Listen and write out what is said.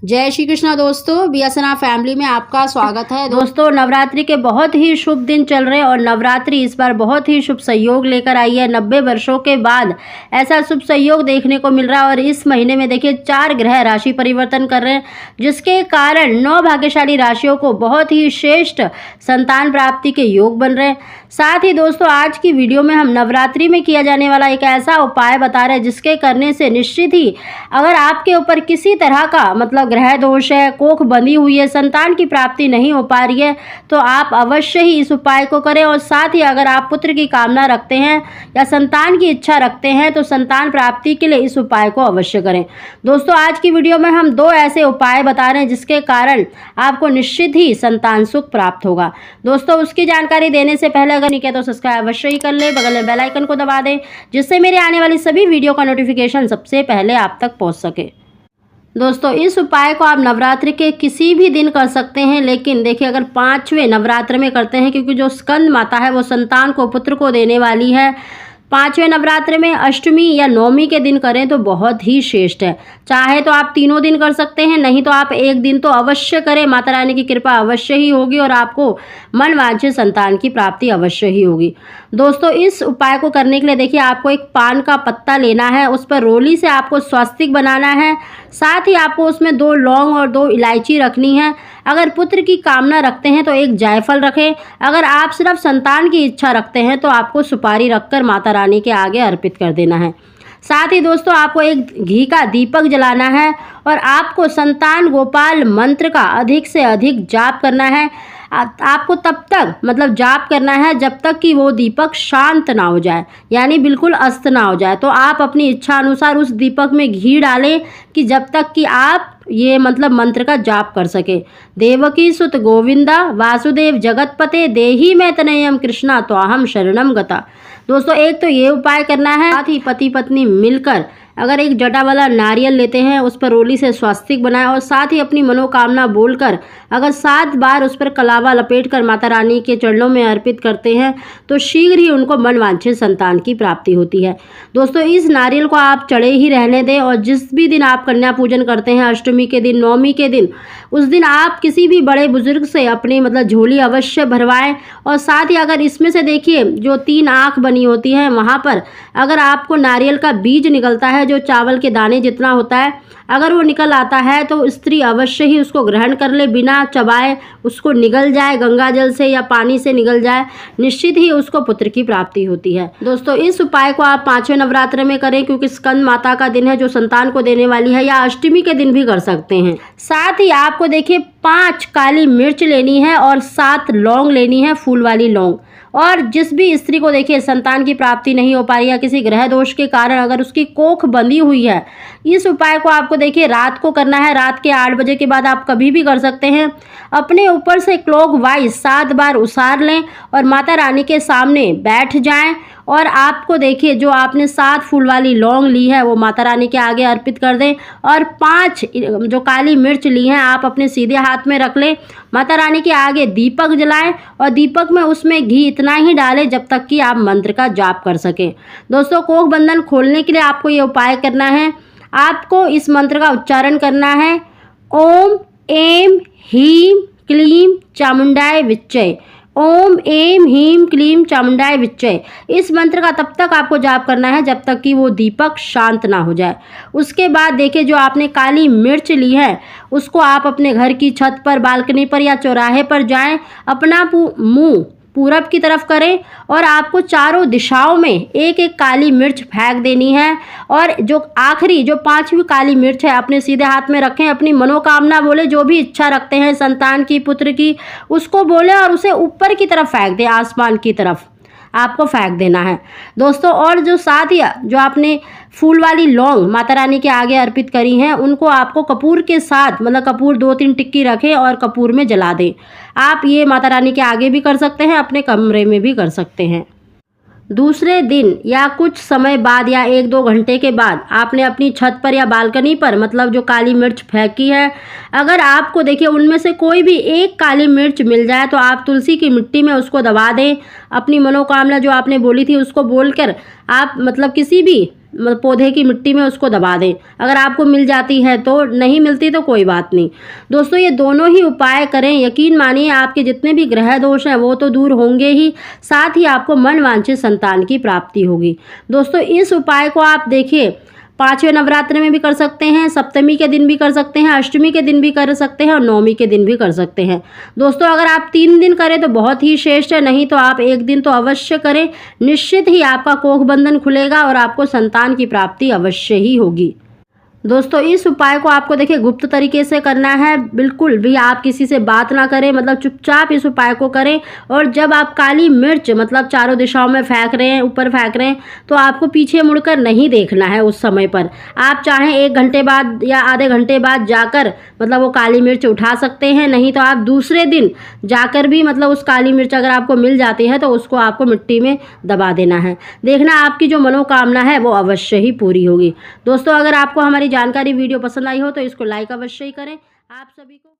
जय श्री कृष्णा दोस्तों, बीएसएनआर फैमिली में आपका स्वागत है। दोस्तों, नवरात्रि के बहुत ही शुभ दिन चल रहे हैं और नवरात्रि इस बार बहुत ही शुभ संयोग लेकर आई है। 90 वर्षों के बाद ऐसा शुभ संयोग देखने को मिल रहा है और इस महीने में देखिए 4 ग्रह राशि परिवर्तन कर रहे हैं, जिसके कारण 9 भाग्यशाली राशियों को बहुत ही श्रेष्ठ संतान प्राप्ति के योग बन रहे हैं। साथ ही दोस्तों, आज की वीडियो में हम नवरात्रि में किया जाने वाला एक ऐसा उपाय बता रहे हैं जिसके करने से निश्चित ही अगर आपके ऊपर किसी तरह का मतलब ग्रह दोष है, कोख बंधी हुई है, संतान की प्राप्ति नहीं हो पा रही है, तो आप अवश्य ही इस उपाय को करें। और साथ ही अगर आप पुत्र की कामना रखते हैं या संतान की इच्छा रखते हैं तो संतान प्राप्ति के लिए इस उपाय को अवश्य करें। दोस्तों, आज की वीडियो में हम 2 ऐसे उपाय बता रहे हैं जिसके कारण आपको निश्चित ही संतान सुख प्राप्त होगा। दोस्तों, उसकी जानकारी देने से पहले अगर नहीं किया तो सब्सक्राइब अवश्य ही कर ले, बगल में बेल आइकन को दबा दें जिससे मेरे आने वाली सभी वीडियो का नोटिफिकेशन सबसे पहले आप तक पहुंच सके। दोस्तों, इस उपाय को आप नवरात्रि के किसी भी दिन कर सकते हैं, लेकिन देखिए अगर 5वें नवरात्र में करते हैं, क्योंकि जो स्कंद माता है वो संतान को, पुत्र को देने वाली है। 5वें नवरात्र में अष्टमी या नवमी के दिन करें तो बहुत ही श्रेष्ठ है। चाहे तो आप तीनों दिन कर सकते हैं, नहीं तो आप एक दिन तो अवश्य करें। माता रानी की कृपा अवश्य ही होगी और आपको मनवांछित संतान की प्राप्ति अवश्य ही होगी। दोस्तों, इस उपाय को करने के लिए देखिए आपको एक पान का पत्ता लेना है, उस पर रोली से आपको स्वास्तिक बनाना है। साथ ही आपको उसमें 2 लौंग और 2 इलायची रखनी है। अगर पुत्र की कामना रखते हैं तो एक जायफल रखें। अगर आप सिर्फ संतान की इच्छा रखते हैं तो आपको सुपारी रखकर माता रानी के आगे अर्पित कर देना है। साथ ही दोस्तों, आपको एक घी का दीपक जलाना है और आपको संतान गोपाल मंत्र का अधिक से अधिक जाप करना है। आपको तब तक मतलब जाप करना है जब तक कि वो दीपक शांत ना हो जाए, यानी बिल्कुल अस्त ना हो जाए। तो आप अपनी इच्छा अनुसार उस दीपक में घी डालें कि जब तक कि आप ये मतलब मंत्र का जाप कर सके। देवकी सुत गोविंदा वासुदेव जगतपते देही में तनयम कृष्णा त्वाहम शरणम गता। दोस्तों, एक तो ये उपाय करना है। साथ ही पति पत्नी मिलकर अगर एक जटा वाला नारियल लेते हैं, उस पर रोली से स्वास्तिक बनाएं और साथ ही अपनी मनोकामना बोलकर अगर 7 बार उस पर कलावा लपेटकर माता रानी के चरणों में अर्पित करते हैं तो शीघ्र ही उनको मनवांछित संतान की प्राप्ति होती है। दोस्तों, इस नारियल को आप चढ़े ही रहने दें और जिस भी दिन आप कन्या पूजन करते हैं, अष्टमी के दिन, नवमी के दिन, उस दिन आप किसी भी बड़े बुजुर्ग से अपनी मतलब झोली अवश्य भरवाएं। और साथ ही अगर इसमें से देखिए जो 3 आँख बनी होती हैं, वहाँ पर अगर आपको नारियल का बीज निकलता है जो चावल के दाने जितना होता है, अगर वो निकल आता है तो स्त्री अवश्य ही उसको ग्रहण कर ले, बिना चबाए उसको निगल जाए, गंगा जल से या पानी से निगल जाए, निश्चित ही उसको पुत्र की प्राप्ति होती है। दोस्तों, इस उपाय को आप 5वें नवरात्र में करें क्योंकि स्कंद माता का दिन है जो संतान को देने वाली है, या अष्टमी के दिन भी कर सकते हैं। साथ ही आपको देखिए 5 काली मिर्च लेनी है और 7 लौंग लेनी है, फूल वाली लौंग। और जिस भी स्त्री को देखिए संतान की प्राप्ति नहीं हो पा रही है किसी ग्रह दोष के कारण, अगर उसकी कोख बंधी हुई है, इस उपाय को आपको देखिए रात को करना है। रात के 8 बजे के बाद आप कभी भी कर सकते हैं। अपने ऊपर से क्लॉकवाइज 7 बार उसार लें और माता रानी के सामने बैठ जाएं और आपको देखिए जो आपने 7 फूल वाली लौंग ली है वो माता रानी के आगे अर्पित कर दें और 5 जो काली मिर्च ली हैं आप अपने सीधे हाथ में रख लें। माता रानी के आगे दीपक जलाएं और दीपक में उसमें घी इतना ही डालें जब तक कि आप मंत्र का जाप कर सकें। दोस्तों, कोख बंधन खोलने के लिए आपको ये उपाय करना है। आपको इस मंत्र का उच्चारण करना है, ओम ऐं ह्रीं क्लीं चामुंडाय विच्चय। ओम ऐं ह्रीं क्लीं चामुंडाय विच्चय। इस मंत्र का तब तक आपको जाप करना है जब तक कि वो दीपक शांत ना हो जाए। उसके बाद देखिए जो आपने काली मिर्च ली है उसको आप अपने घर की छत पर, बालकनी पर या चौराहे पर जाएं, अपना मुंह पूरब की तरफ करें और आपको चारों दिशाओं में एक एक काली मिर्च फेंक देनी है। और जो आखिरी जो 5वीं काली मिर्च है अपने सीधे हाथ में रखें, अपनी मनोकामना बोले, जो भी इच्छा रखते हैं संतान की, पुत्र की, उसको बोले और उसे ऊपर की तरफ फेंक दें, आसमान की तरफ आपको फेंक देना है। दोस्तों, और जो साथ ही जो आपने फूल वाली लौंग माता रानी के आगे अर्पित करी हैं उनको आपको कपूर के साथ मतलब कपूर 2-3 टिक्की रखें और कपूर में जला दें। आप ये माता रानी के आगे भी कर सकते हैं, अपने कमरे में भी कर सकते हैं। दूसरे दिन या कुछ समय बाद या 1-2 घंटे के बाद आपने अपनी छत पर या बालकनी पर मतलब जो काली मिर्च फेंकी है, अगर आपको देखिए उनमें से कोई भी एक काली मिर्च मिल जाए तो आप तुलसी की मिट्टी में उसको दबा दें। अपनी मनोकामना जो आपने बोली थी उसको बोलकर आप मतलब किसी भी पौधे की मिट्टी में उसको दबा दें। अगर आपको मिल जाती है तो, नहीं मिलती तो कोई बात नहीं। दोस्तों ये दोनों ही उपाय करें, यकीन मानिए आपके जितने भी ग्रह दोष हैं वो तो दूर होंगे ही, साथ ही आपको मनवांछित संतान की प्राप्ति होगी। दोस्तों इस उपाय को आप देखिए 5वें नवरात्र में भी कर सकते हैं, सप्तमी के दिन भी कर सकते हैं, अष्टमी के दिन भी कर सकते हैं और नवमी के दिन भी कर सकते हैं। दोस्तों अगर आप 3 दिन करें तो बहुत ही श्रेष्ठ है, नहीं तो आप 1 दिन तो अवश्य करें। निश्चित ही आपका कोख बंधन खुलेगा और आपको संतान की प्राप्ति अवश्य ही होगी। दोस्तों इस उपाय को आपको देखिए गुप्त तरीके से करना है, बिल्कुल भी आप किसी से बात ना करें, मतलब चुपचाप इस उपाय को करें। और जब आप काली मिर्च मतलब चारों दिशाओं में फेंक रहे हैं, ऊपर फेंक रहे हैं, तो आपको पीछे मुड़कर नहीं देखना है उस समय पर। आप चाहें 1 घंटे बाद या आधे घंटे बाद जाकर मतलब वो काली मिर्च उठा सकते हैं, नहीं तो आप दूसरे दिन जाकर भी मतलब उस काली मिर्च अगर आपको मिल जाती है तो उसको आपको मिट्टी में दबा देना है। देखना आपकी जो मनोकामना है वो अवश्य ही पूरी होगी। दोस्तों अगर आपको हमारी जानकारी वीडियो पसंद आई हो तो इसको लाइक अवश्य ही करें। आप सभी को